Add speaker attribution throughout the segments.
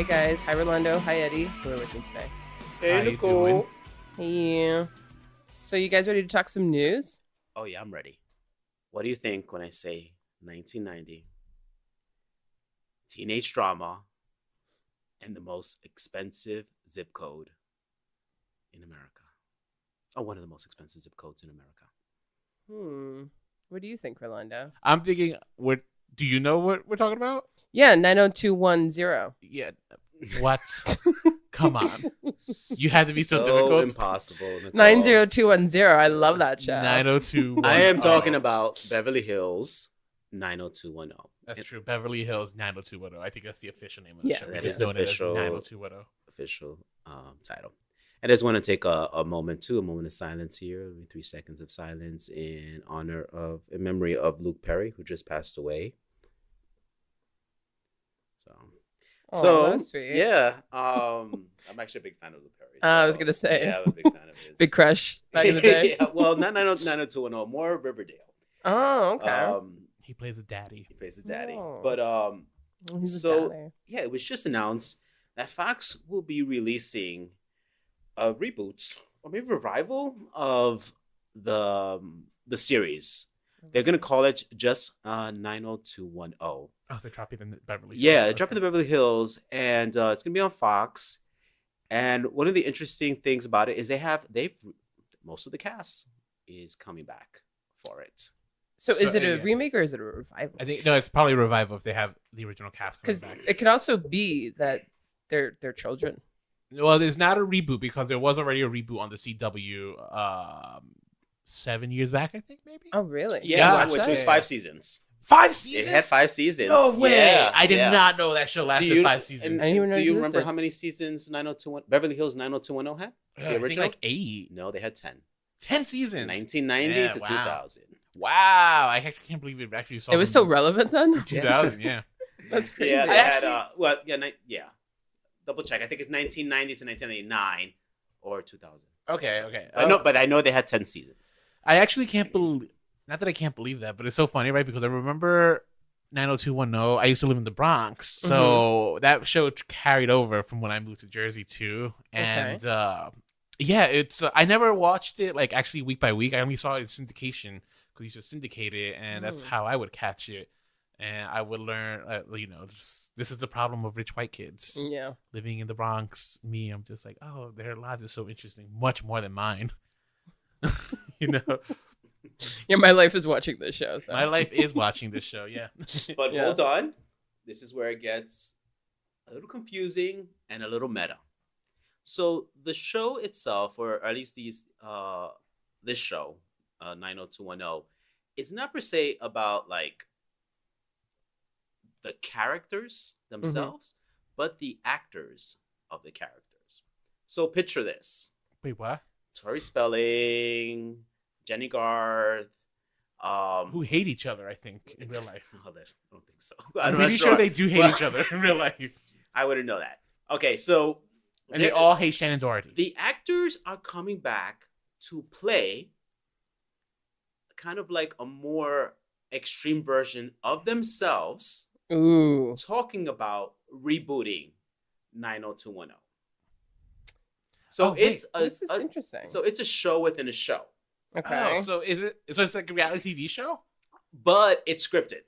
Speaker 1: Hi guys. Hi Rolando. Hi Eddie. Who are with me today?
Speaker 2: Hey,
Speaker 3: How you
Speaker 2: Nicole.
Speaker 3: doing?
Speaker 1: Hey. So you guys ready to talk some news?
Speaker 2: Oh, yeah, I'm ready. What do you think when I say 1990? Teenage drama and the most expensive zip code in America. Oh, one of the most expensive zip codes in America.
Speaker 1: What do you think, Rolando?
Speaker 3: I'm thinking, what? Do you know what we're talking about?
Speaker 1: Yeah, 90210.
Speaker 3: Yeah. What? Come on. You had to be so difficult.
Speaker 2: Impossible. Nicole.
Speaker 1: 90210. I love that show.
Speaker 3: 90210.
Speaker 2: I am talking about Beverly Hills 90210.
Speaker 3: That's true. Beverly Hills 90210. I think that's the official name of the
Speaker 1: Yeah,
Speaker 3: show.
Speaker 2: that
Speaker 3: We
Speaker 2: is
Speaker 3: just know it as
Speaker 2: official.
Speaker 3: 90210.
Speaker 2: Official title. I just want to take a moment of silence here, 3 seconds of silence in memory of Luke Perry, who just passed away.
Speaker 1: Oh, that was sweet.
Speaker 2: yeah, I'm actually a big fan of Luke Perry.
Speaker 1: I was gonna say.
Speaker 2: yeah, I'm a big fan of his.
Speaker 1: Big crush back in the day.
Speaker 2: yeah, well, not 90210, more Riverdale.
Speaker 1: Oh, okay.
Speaker 3: He plays a daddy.
Speaker 2: He plays his daddy,
Speaker 1: Oh.
Speaker 2: but
Speaker 1: He's a
Speaker 2: so
Speaker 1: daddy.
Speaker 2: yeah, it was just announced that Fox will be releasing a reboot or maybe revival of the series. They're gonna call it just 90210.
Speaker 3: Oh, they're dropping the Beverly Hills.
Speaker 2: Yeah, dropping the Beverly Hills, and it's gonna be on Fox. And one of the interesting things about it is they've most of the cast is coming back for it.
Speaker 1: So is it a
Speaker 3: yeah.
Speaker 1: remake or is it a revival?
Speaker 3: I think, no, it's probably a revival if they have the original cast coming
Speaker 1: Because
Speaker 3: back.
Speaker 1: it could also be that they're children.
Speaker 3: Well, there's not a reboot because there was already a reboot on the CW 7 years back, I think, maybe?
Speaker 1: Oh, really?
Speaker 2: Yeah,
Speaker 1: You
Speaker 2: which
Speaker 1: watched
Speaker 2: was
Speaker 1: that?
Speaker 2: 5 seasons.
Speaker 3: 5 seasons?
Speaker 2: It had 5 seasons.
Speaker 3: No way!
Speaker 2: Yeah,
Speaker 3: I did
Speaker 2: yeah.
Speaker 3: not know that show lasted 5 seasons.
Speaker 1: I didn't even know
Speaker 2: do
Speaker 1: it
Speaker 2: you remember
Speaker 1: existed.
Speaker 2: how many seasons Beverly Hills 90210 had?
Speaker 3: Yeah,
Speaker 2: The
Speaker 3: I think
Speaker 2: original?
Speaker 3: like 8.
Speaker 2: No, they had 10.
Speaker 3: 10 seasons.
Speaker 2: 1990
Speaker 3: Yeah,
Speaker 2: to
Speaker 3: wow.
Speaker 2: 2000.
Speaker 3: Wow, I actually can't believe it actually saw
Speaker 1: It was
Speaker 3: them
Speaker 1: still relevant then?
Speaker 3: in 2000, yeah.
Speaker 1: That's crazy.
Speaker 2: Yeah, they
Speaker 3: I
Speaker 2: had double check. I think it's 1990 to 1999 or 2000.
Speaker 3: Okay.
Speaker 2: But I know they had 10 seasons.
Speaker 3: I actually can't believe, not that I can't believe that, but it's so funny, right? Because I remember 90210. I used to live in the Bronx, so that show carried over from when I moved to Jersey too. And yeah, it's I never watched it like actually week by week. I only saw it in syndication because you used to syndicate it, and that's how I would catch it. And I would learn, this is the problem of rich white kids
Speaker 1: Yeah.
Speaker 3: living in the Bronx. Me, I'm just like, oh, their lives are so interesting, much more than mine. you know.
Speaker 1: Yeah, my life is watching this show. So.
Speaker 3: My life is watching this show, yeah.
Speaker 2: But
Speaker 1: Yeah.
Speaker 2: hold on. This is where it gets a little confusing and a little meta. So the show itself, or at least this show, 90210, it's not per se about like the characters themselves, but the actors of the characters. So picture this.
Speaker 3: Wait, what?
Speaker 2: Tori Spelling, Jenny Garth,
Speaker 3: Who hate each other, I think, in real life.
Speaker 2: I don't think so.
Speaker 3: I'm
Speaker 2: not
Speaker 3: pretty sure they do hate each other in real life.
Speaker 2: I wouldn't know that. Okay, so
Speaker 3: And they all hate Shannon Doherty.
Speaker 2: the actors are coming back to play kind of like a more extreme version of themselves,
Speaker 1: Ooh.
Speaker 2: talking about rebooting 90210. So
Speaker 3: Oh, wait,
Speaker 1: This is interesting.
Speaker 2: So it's a show within a show,
Speaker 1: okay.
Speaker 3: Oh, so it's like a reality TV show?
Speaker 2: but it's scripted.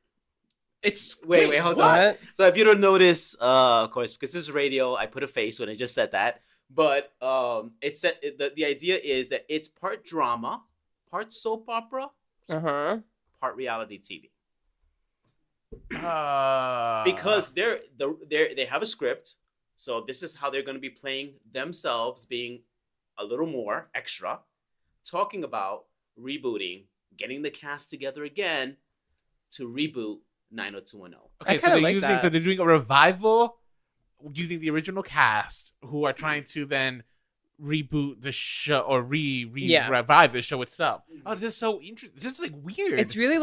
Speaker 3: It's
Speaker 2: Wait, hold
Speaker 1: What?
Speaker 2: on. So if you don't notice, of course, because this is radio, I put a face when I just said that. But the idea is that it's part drama, part soap opera,
Speaker 1: Uh-huh.
Speaker 2: part reality TV.
Speaker 3: Uh,
Speaker 2: Because they have a script, so this is how they're going to be playing themselves, being a little more extra, talking about rebooting, getting the cast together again to reboot 90210.
Speaker 3: okay,
Speaker 1: I
Speaker 3: so
Speaker 1: kinda
Speaker 3: they're
Speaker 1: like
Speaker 3: using
Speaker 1: that.
Speaker 3: so they're doing a revival using the original cast who are trying to then reboot the show or
Speaker 1: Yeah.
Speaker 3: revive the show itself. Oh, this is so interesting. This is like weird.
Speaker 1: It's really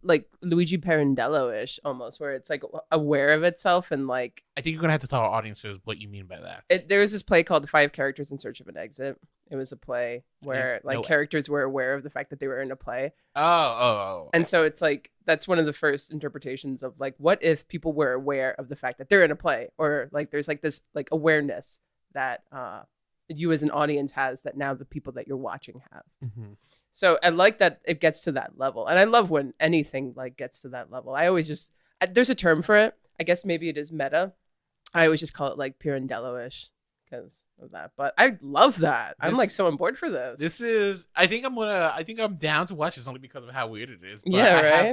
Speaker 1: like Luigi Pirandello-ish almost, where it's like aware of itself and like
Speaker 3: I think you're gonna have to tell our audiences what you mean by that.
Speaker 1: there was this play called The Five Characters in Search of an Exit. It was a play where like
Speaker 3: no.
Speaker 1: characters were aware of the fact that they were in a play.
Speaker 3: Oh.
Speaker 1: And so it's like that's one of the first interpretations of like what if people were aware of the fact that they're in a play, or like there's like this like awareness that you as an audience has that now the people that you're watching have.
Speaker 3: Mm-hmm.
Speaker 1: So I like that it gets to that level, and I love when anything like gets to that level. I always just there's a term for it. I guess maybe it is meta. I always just call it like Pirandello-ish because of that. But I love that. I'm like so on board for this.
Speaker 3: This is. I think I'm down to watch this only because of how weird it is. But
Speaker 1: Yeah,
Speaker 3: I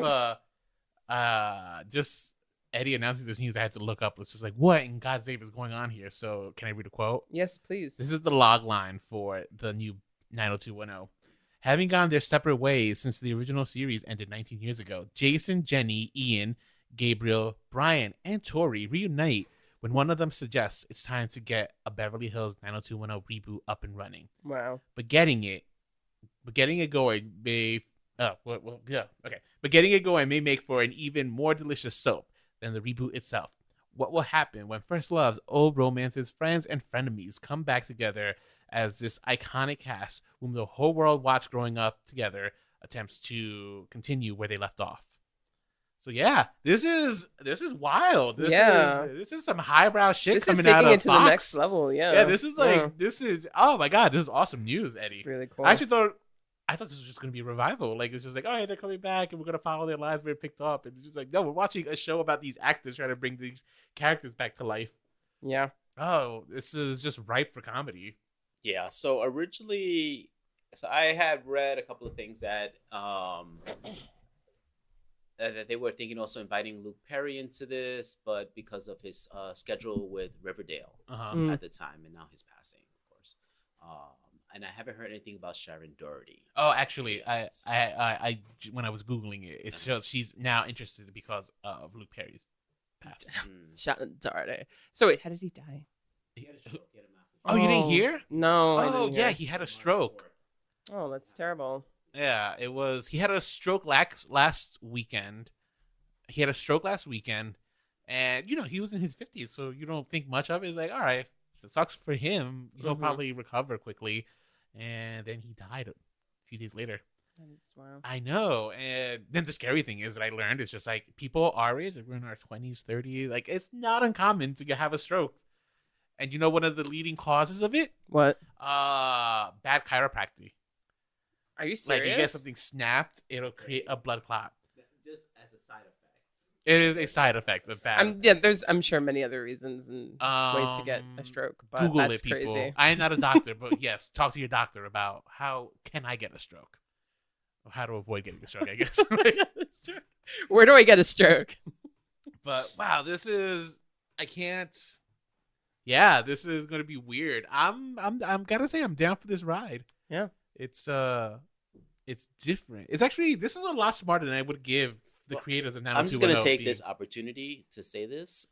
Speaker 1: right.
Speaker 3: have just Eddie announcing this news. I had to look up. It's just like what in God's name is going on here. So can I read a quote?
Speaker 1: Yes, please.
Speaker 3: This is the log line for the new 90210. Having gone their separate ways since the original series ended 19 years ago, Jason, Jenny, Ian, Gabriel, Brian, and Tori reunite when one of them suggests it's time to get a Beverly Hills 90210 reboot up and running.
Speaker 1: Wow.
Speaker 3: But getting it going may But getting it going may make for an even more delicious soap than the reboot itself. What will happen when first loves, old romances, friends, and frenemies come back together as this iconic cast, whom the whole world watched growing up together, attempts to continue where they left off? So yeah, this is wild. This is some highbrow shit coming out of Fox. This is taking it to the next
Speaker 1: level. Yeah.
Speaker 3: Yeah, this is like this is oh my god, this is awesome news, Eddie.
Speaker 1: Really cool.
Speaker 3: I thought this was just gonna be a revival. Like it's just like, oh yeah, they're coming back and we're gonna follow their lives where it picked up. And it's just like, no, we're watching a show about these actors trying to bring these characters back to life.
Speaker 1: Yeah.
Speaker 3: Oh, this is just ripe for comedy.
Speaker 2: Yeah. So originally, I had read a couple of things that that they were thinking also inviting Luke Perry into this, but because of his schedule with Riverdale at the time, and now his passing, of course. And I haven't heard anything about Sharon Doherty.
Speaker 3: Oh, actually, I when I was Googling it, it shows she's now interested because of Luke Perry's passing.
Speaker 1: Sharon Doherty. So wait, how did he die?
Speaker 2: He had a stroke. He had a massive
Speaker 3: Oh, you didn't hear?
Speaker 1: No.
Speaker 3: Oh, yeah, he had a stroke.
Speaker 1: Oh, that's terrible.
Speaker 3: Yeah, it was. He had a stroke last weekend. He had a stroke last weekend, and he was in his 50s, so you don't think much of it. It's like, all right, it sucks for him. He'll probably recover quickly, and then he died a few days later.
Speaker 1: That is wild.
Speaker 3: I know, and then the scary thing is that I learned it's just like people our age, like we're in our 20s, 30s, like it's not uncommon to have a stroke. And you know one of the leading causes of it?
Speaker 1: What?
Speaker 3: Bad chiropractic.
Speaker 1: Are you serious?
Speaker 3: Like, if you get something snapped, it'll create a blood clot.
Speaker 2: Just as a side effect.
Speaker 3: It is a side effect of bad.
Speaker 1: There's I'm sure many other reasons and ways to get a stroke, but
Speaker 3: Google
Speaker 1: that's
Speaker 3: it, people.
Speaker 1: crazy.
Speaker 3: I am not a doctor, but yes, talk to your doctor about how can I get a stroke, or how to avoid getting a stroke. I guess.
Speaker 1: Where do I get a stroke?
Speaker 3: But wow, this is Yeah, this is gonna be weird. I'm gotta say I'm down for this ride.
Speaker 1: Yeah,
Speaker 3: it's different. It's actually this is a lot smarter than I would give the creators of 90210.
Speaker 2: I'm just gonna take this opportunity to say this.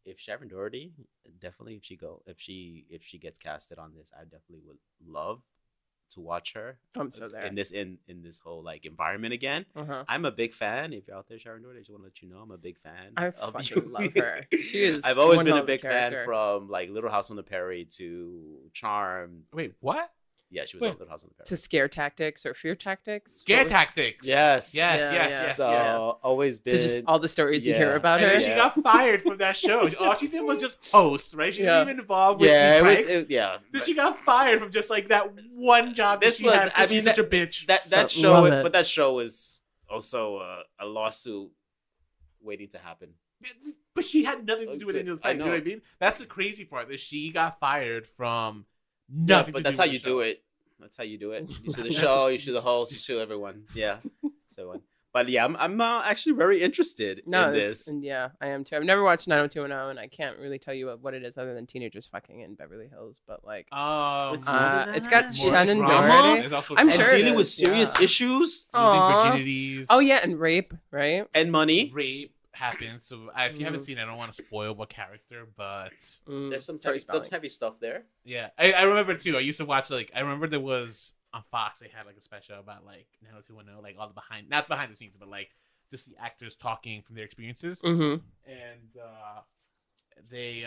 Speaker 2: If Sharon Doherty, definitely if she gets casted on this, I definitely would love to watch her.
Speaker 1: I'm so there
Speaker 2: in this whole like environment again. I'm a big fan. If you're out there, Sharon Doherty, I just want to let you know I'm a big fan.
Speaker 1: I fucking love her. She is.
Speaker 2: I've always been a big fan from like Little House on the Prairie to Charmed.
Speaker 3: Wait, what?
Speaker 2: Yeah, she was on Little House on the Prairie.
Speaker 1: To Scare Tactics or Fear Tactics?
Speaker 3: Scare Tactics.
Speaker 2: Yes.
Speaker 3: So
Speaker 2: always been.
Speaker 1: So just all the stories you hear about her.
Speaker 3: And then she got fired from that show. All she did was just host, right? She wasn't even involved with Then she got fired from just like that one job that she had. She's such a bitch.
Speaker 2: That show was also a lawsuit waiting to happen.
Speaker 3: But she had nothing to do with it in this fight. You know what I mean? That's the crazy part, that she got fired from nothing.
Speaker 2: But that's how you do it. That's how you do it. You sue the show, you sue the host, you sue everyone. Yeah. But yeah, I'm actually very interested in this.
Speaker 1: And yeah, I am too. I've never watched 90210, and I can't really tell you what it is other than teenagers fucking in Beverly Hills. But like, it's got Shannon Doherty. I'm sure
Speaker 2: dealing with serious issues,
Speaker 3: losing virginities.
Speaker 1: Oh yeah, and rape, right?
Speaker 2: And money.
Speaker 3: Rape happens. So if you haven't seen it, I don't want to spoil what character, but
Speaker 2: there's some heavy stuff there.
Speaker 3: Yeah, I remember too. I used to watch I remember there was on Fox they had like a special about like 90210, like all the not behind the scenes, but like just the actors talking from their experiences. And they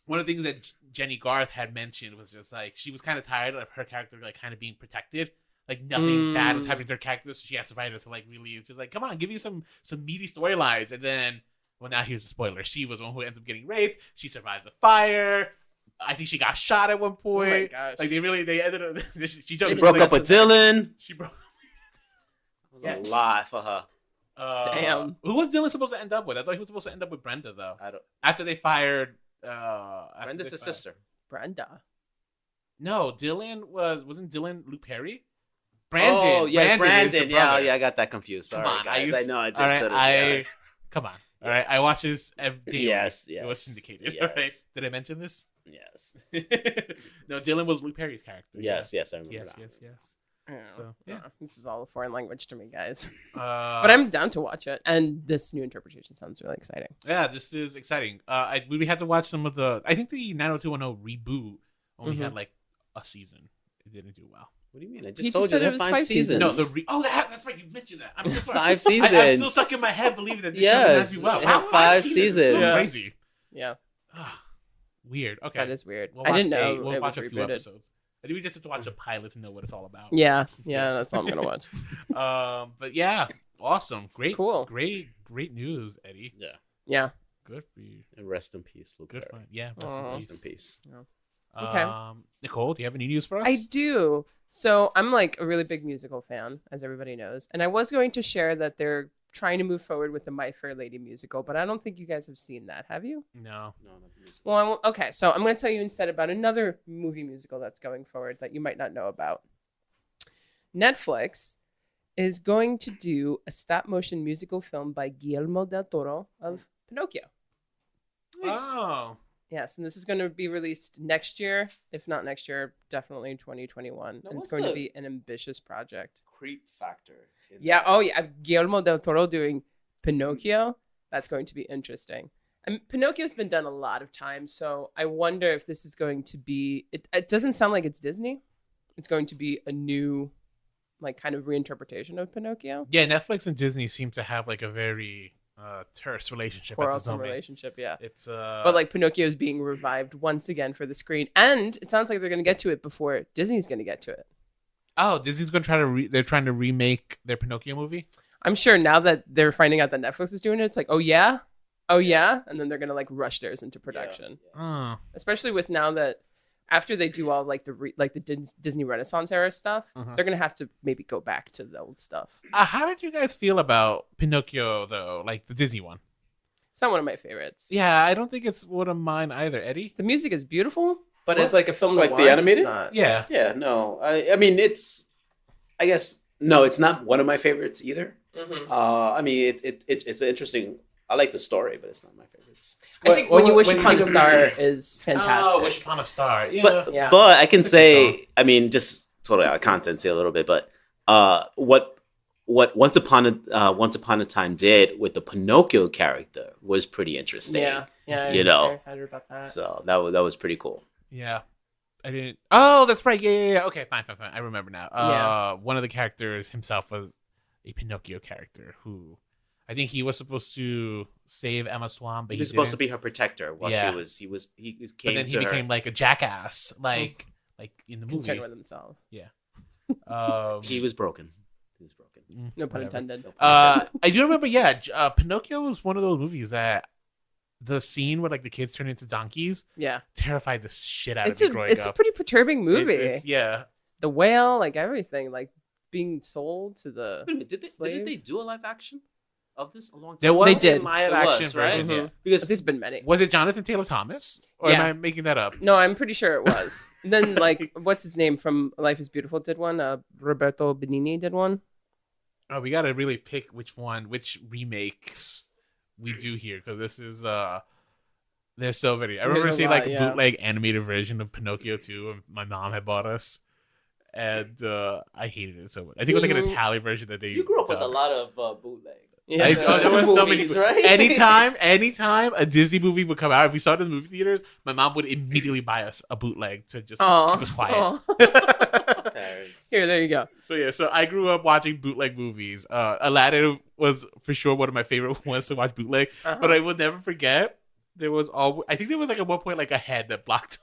Speaker 3: one of the things that Jenny Garth had mentioned was just like she was kind of tired of her character like kind of being protected. Like nothing bad was happening to her character, so she has to write us to like really just like, come on, give you some meaty storylines. And then, well, now here's the spoiler: she was the one who ends up getting raped. She survives a fire. I think she got shot at one point.
Speaker 1: Oh my gosh!
Speaker 3: Like they ended up. She
Speaker 2: broke up with Dylan.
Speaker 3: She broke.
Speaker 2: A lot for her.
Speaker 1: Damn.
Speaker 3: Who was Dylan supposed to end up with? I thought he was supposed to end up with Brenda though.
Speaker 2: I don't.
Speaker 3: After they fired.
Speaker 2: Brenda's the sister.
Speaker 1: Brenda.
Speaker 3: No, wasn't Dylan Luke Perry? Brandon.
Speaker 2: Oh yeah, Brandon.
Speaker 3: Yeah,
Speaker 2: I got that confused. Sorry,
Speaker 3: come on,
Speaker 2: guys. I know I did.
Speaker 3: All right,
Speaker 2: sort of,
Speaker 3: come on. All right, I watch this every day.
Speaker 2: Yes.
Speaker 3: It was syndicated.
Speaker 2: Yes.
Speaker 3: All right. Did I mention this?
Speaker 2: Yes.
Speaker 3: No, Dylan was Luke Perry's character.
Speaker 2: Yes, I remember that.
Speaker 3: Yes.
Speaker 1: Yeah.
Speaker 3: So yeah,
Speaker 1: This is all a foreign language to me, guys.
Speaker 3: but
Speaker 1: But I'm down to watch it, and this new interpretation sounds really exciting.
Speaker 3: Yeah, this is exciting. We had to watch some of the. I think the 90210 reboot only had like a season. It didn't do well.
Speaker 2: What do you mean? I
Speaker 1: He
Speaker 2: just
Speaker 1: just
Speaker 2: told you
Speaker 1: said it
Speaker 2: there
Speaker 1: was
Speaker 2: five
Speaker 1: five
Speaker 2: seasons.
Speaker 3: No, that's right. You mentioned that. I'm so sorry.
Speaker 2: 5 seasons.
Speaker 3: I'm still stuck in my head believing that this show did not do well.
Speaker 2: it had
Speaker 3: Wow,
Speaker 2: 5
Speaker 3: That's
Speaker 2: seasons.
Speaker 1: Yeah.
Speaker 3: crazy.
Speaker 1: Yeah,
Speaker 3: Weird. Okay.
Speaker 1: that is weird.
Speaker 3: We'll
Speaker 1: I
Speaker 3: watch
Speaker 1: didn't know
Speaker 3: We'll
Speaker 1: it
Speaker 3: watch
Speaker 1: was
Speaker 3: a few
Speaker 1: rebooted.
Speaker 3: episodes. I think we just have to watch a pilot to know what it's all about.
Speaker 1: Yeah, that's all I'm gonna watch.
Speaker 3: But yeah, awesome. Great.
Speaker 1: Cool.
Speaker 3: Great news, Eddie.
Speaker 2: Yeah.
Speaker 1: Yeah.
Speaker 3: Good for you.
Speaker 2: And rest in peace, Luke.
Speaker 3: Good
Speaker 2: Perry.
Speaker 3: fun. Yeah.
Speaker 2: Rest in peace.
Speaker 1: Okay.
Speaker 3: Nicole, do you have any news for us?
Speaker 1: I do. So I'm like a really big musical fan, as everybody knows. And I was going to share that they're trying to move forward with the My Fair Lady musical, but I don't think you guys have seen that. Have you?
Speaker 3: No.
Speaker 2: No, not the music.
Speaker 1: Well, okay. So I'm going to tell you instead about another movie musical that's going forward that you might not know about. Netflix is going to do a stop motion musical film by Guillermo del Toro of Pinocchio.
Speaker 2: Nice.
Speaker 3: Oh.
Speaker 1: Yes, and this is going to be released next year. If not next year, definitely in 2021.
Speaker 2: Now,
Speaker 1: And it's
Speaker 2: what's
Speaker 1: going to
Speaker 2: the-
Speaker 1: be an ambitious project.
Speaker 2: Creep factor. in
Speaker 1: Yeah.
Speaker 2: that.
Speaker 1: Oh, yeah. Guillermo del Toro doing Pinocchio. That's going to be interesting. And Pinocchio's been done a lot of times, so I wonder if this is going to be. It doesn't sound like it's Disney. It's going to be a new, like, kind of reinterpretation of Pinocchio.
Speaker 3: Yeah, Netflix and Disney seem to have like a very terse relationship at the
Speaker 1: Quarrelsome
Speaker 3: moment.
Speaker 1: relationship, yeah.
Speaker 3: It's
Speaker 1: But like Pinocchio is being revived once again for the screen, and it sounds like they're going to get to it before Disney's going to get to it.
Speaker 3: oh, Disney's gonna try to they're trying to remake their Pinocchio movie.
Speaker 1: I'm sure now that they're finding out that Netflix is doing it, it's like, oh yeah, and then they're gonna like rush theirs into production.
Speaker 3: Oh,
Speaker 1: Especially with now that after they do all like the Disney Renaissance era stuff, they're gonna have to maybe go back to the old stuff.
Speaker 3: how did you guys feel about Pinocchio though, like the Disney one?
Speaker 1: It's not one of my favorites.
Speaker 3: Yeah, I don't think it's one of mine either, Eddie.
Speaker 1: The music is beautiful, but
Speaker 2: What?
Speaker 1: it's like a film to
Speaker 2: Like
Speaker 1: watch.
Speaker 2: the animated?
Speaker 1: It's not.
Speaker 3: Yeah.
Speaker 2: Yeah, no. I mean, I guess, no, it's not one of my favorites either.
Speaker 1: Mhm.
Speaker 2: I mean, it's an interesting. I like the story, but it's not my favorites.
Speaker 1: I think When You Wish Upon a Star is fantastic.
Speaker 3: Oh, Wish Upon a Star. Yeah.
Speaker 2: But
Speaker 1: Yeah.
Speaker 2: but I can
Speaker 3: It's a good
Speaker 2: say, I mean, just totally out of context here a little bit, but what Once Upon a Time did with the Pinocchio character was pretty interesting.
Speaker 1: yeah,
Speaker 2: you know.
Speaker 1: I heard about that.
Speaker 2: So that was pretty cool.
Speaker 3: Yeah. I didn't. Oh, that's right. Yeah. Okay, fine. I remember now.
Speaker 1: Yeah.
Speaker 3: One of the characters himself was a Pinocchio character who, I think he was supposed to save Emma Swan, but
Speaker 2: He was supposed to
Speaker 3: didn't.
Speaker 2: be her protector while
Speaker 3: Yeah.
Speaker 2: he
Speaker 3: But
Speaker 2: came
Speaker 3: then he
Speaker 2: to her.
Speaker 3: became like a jackass, like in the movie.
Speaker 1: Concerned with himself.
Speaker 2: He was broken. He was broken.
Speaker 1: No pun
Speaker 3: whatever.
Speaker 1: intended.
Speaker 3: I do remember. Yeah, Pinocchio was one of those movies that the scene where like the kids turn into donkeys
Speaker 1: Yeah,
Speaker 3: terrified the shit out
Speaker 1: it's
Speaker 3: of me growing
Speaker 1: a
Speaker 3: up.
Speaker 1: pretty perturbing movie.
Speaker 3: Yeah.
Speaker 1: The whale, like everything, like being sold to the
Speaker 2: Wait a minute, didn't
Speaker 1: slave.
Speaker 2: they do a live action of this a long time
Speaker 3: There
Speaker 2: ago?
Speaker 3: was
Speaker 1: They did.
Speaker 3: a live
Speaker 2: There was,
Speaker 3: action
Speaker 2: right?
Speaker 3: version.
Speaker 1: Mhm.
Speaker 3: Yeah.
Speaker 1: I
Speaker 2: Because
Speaker 1: there's been many.
Speaker 3: Was it Jonathan Taylor Thomas, or
Speaker 1: Yeah.
Speaker 3: am I making that up?
Speaker 1: No, I'm pretty sure it was. And then like, what's his name from Life is Beautiful did one. Roberto Benigni did one.
Speaker 3: Oh, we gotta really pick which remakes we do here because this is there's so many. I remember
Speaker 1: There's a
Speaker 3: seeing
Speaker 1: lot,
Speaker 3: like a
Speaker 1: yeah.
Speaker 3: bootleg animated version of Pinocchio too, and my mom had bought us, and I hated it so much. I think it was like an
Speaker 1: Mhm.
Speaker 3: Italian version that they.
Speaker 2: you grew up with a
Speaker 3: dubbed.
Speaker 2: lot of bootleg.
Speaker 1: Yeah.
Speaker 3: There were so many.
Speaker 2: Movies, right?
Speaker 3: Anytime a Disney movie would come out, if we saw it in the movie theaters, my mom would immediately buy us a bootleg to just
Speaker 1: Aw.
Speaker 3: keep us quiet.
Speaker 1: Aw.
Speaker 2: Parents.
Speaker 1: Here, there you go.
Speaker 3: So I grew up watching bootleg movies. Aladdin was for sure one of my favorite ones to watch bootleg.
Speaker 1: Uh-huh.
Speaker 3: But I will never forget there was I think there was like at one point like a head that blocked.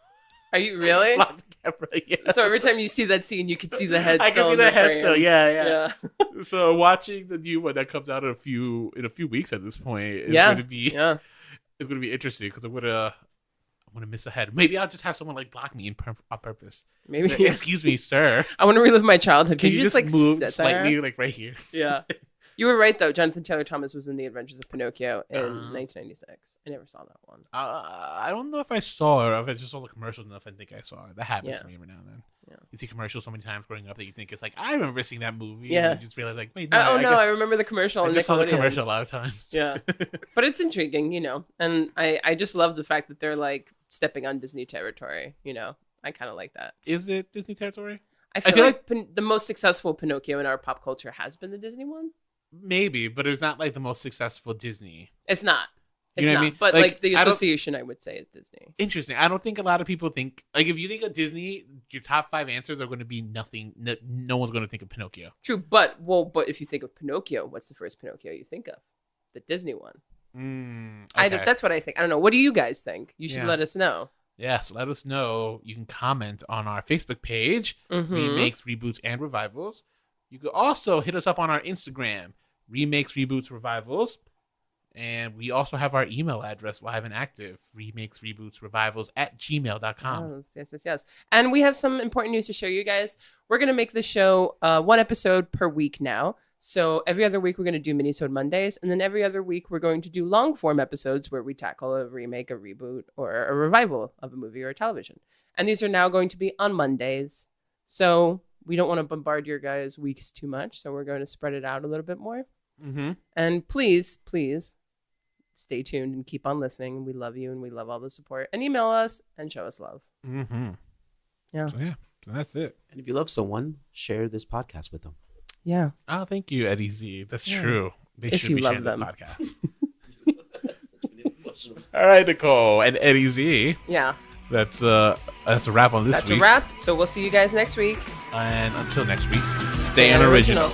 Speaker 1: Are you really?
Speaker 3: Blocked the camera. Yeah.
Speaker 1: So every time you see that scene, you can see the head.
Speaker 3: I can see the head still. Yeah. So watching the new one that comes out in a few weeks at this point is going to be it's going to be interesting because I'm gonna miss a head. Maybe I'll just have someone like block me on purpose.
Speaker 1: Maybe.
Speaker 3: Excuse me, sir.
Speaker 1: I want to relive my childhood.
Speaker 3: Can you just
Speaker 1: like
Speaker 3: move slightly, like right here?
Speaker 1: Yeah. You were right though. Jonathan Taylor Thomas was in The Adventures of Pinocchio in 1996. I never saw that one.
Speaker 3: I don't know if I saw it or if I just saw the commercials enough. I think I saw it. That happens to me every now and then. Yeah. You see commercials so many times growing up that you think it's like I remember seeing that movie.
Speaker 1: Yeah.
Speaker 3: And you just realize like wait. No,
Speaker 1: I remember the commercial.
Speaker 3: I just saw the commercial a lot of times.
Speaker 1: Yeah. But it's intriguing, and I just love the fact that they're like stepping on Disney territory. I kind of like that.
Speaker 3: Is it Disney territory?
Speaker 1: I feel like the most successful Pinocchio in our pop culture has been the Disney one.
Speaker 3: Maybe, but it's not like the most successful Disney.
Speaker 1: It's not. It's
Speaker 3: you know
Speaker 1: not.
Speaker 3: What I mean?
Speaker 1: But like the association, I would say, is Disney.
Speaker 3: Interesting. I don't think a lot of people think like if you think of Disney, your top 5 answers are going to be nothing. No one's going to think of Pinocchio.
Speaker 1: True, but if you think of Pinocchio, what's the first Pinocchio you think of? The Disney one.
Speaker 3: Okay.
Speaker 1: That's what I think. I don't know. What do you guys think? You should let us know.
Speaker 3: Yes, let us know. You can comment on our Facebook page, Remakes, Reboots, and Revivals. You could also hit us up on our Instagram, Remakes, Reboots, Revivals. And we also have our email address live and active, remakesrebootsrevivals@gmail.com.
Speaker 1: Oh, yes. And we have some important news to share you guys. We're going to make the show 1 episode per week now. So every other week we're going to do Minisode Mondays. And then every other week we're going to do long form episodes where we tackle a remake, a reboot, or a revival of a movie or a television. And these are now going to be on Mondays. So we don't want to bombard your guys' weeks too much. So we're going to spread it out a little bit more. And please stay tuned and keep on listening. We love you and we love all the support. And email us and show us love. Yeah.
Speaker 3: So that's it.
Speaker 2: And if you love someone, share this podcast with them.
Speaker 1: Yeah.
Speaker 3: Oh, thank you, Eddie Z. That's true. They should be sharing this podcast. All right, Nicole and Eddie Z.
Speaker 1: Yeah.
Speaker 3: That's a wrap on this week.
Speaker 1: That's a wrap. So we'll see you guys next week.
Speaker 3: And until next week, stay unoriginal.